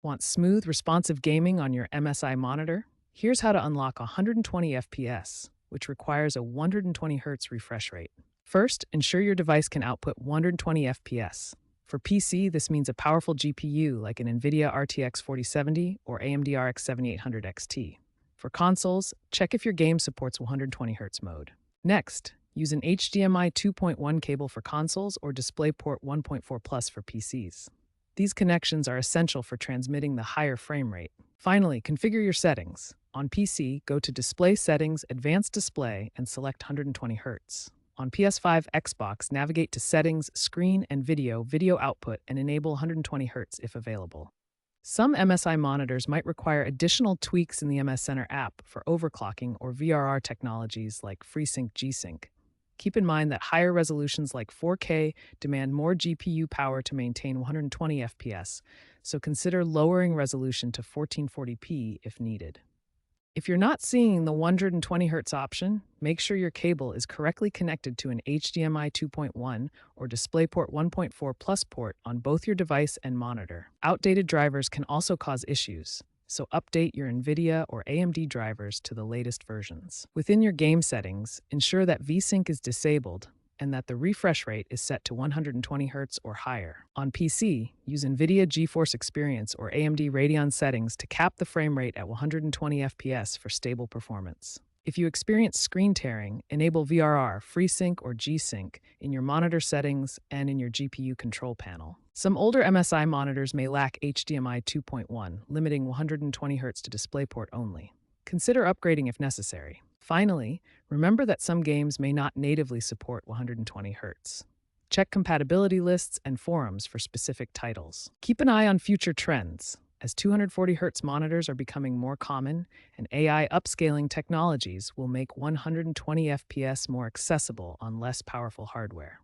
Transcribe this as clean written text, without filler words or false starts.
Want smooth, responsive gaming on your MSI monitor? Here's how to unlock 120 FPS, which requires a 120 Hz refresh rate. First, ensure your device can output 120 FPS. For PC, this means a powerful GPU like an NVIDIA RTX 4070 or AMD RX 7800 XT. For consoles, check if your game supports 120 Hz mode. Next, use an HDMI 2.1 cable for consoles or DisplayPort 1.4 Plus for PCs. These connections are essential for transmitting the higher frame rate. Finally, configure your settings. On PC, go to Display Settings, Advanced Display, and select 120 Hz. On PS5, Xbox, navigate to Settings, Screen and Video Output, and enable 120 Hz if available. Some MSI monitors might require additional tweaks in the MS Center app for overclocking or VRR technologies like FreeSync G-Sync. Keep in mind that higher resolutions like 4K demand more GPU power to maintain 120 FPS, so consider lowering resolution to 1440p if needed. If you're not seeing the 120 Hz option, make sure your cable is correctly connected to an HDMI 2.1 or DisplayPort 1.4 Plus port on both your device and monitor. Outdated drivers can also cause issues, so update your NVIDIA or AMD drivers to the latest versions. Within your game settings, ensure that VSync is disabled and that the refresh rate is set to 120 Hz or higher. On PC, use NVIDIA GeForce Experience or AMD Radeon settings to cap the frame rate at 120 FPS for stable performance. If you experience screen tearing, enable VRR, FreeSync, or G-Sync in your monitor settings and in your GPU control panel. Some older MSI monitors may lack HDMI 2.1, limiting 120 Hz to DisplayPort only. Consider upgrading if necessary. Finally, remember that some games may not natively support 120 Hz. Check compatibility lists and forums for specific titles. Keep an eye on future trends, as 240 Hz monitors are becoming more common, and AI upscaling technologies will make 120 FPS more accessible on less powerful hardware.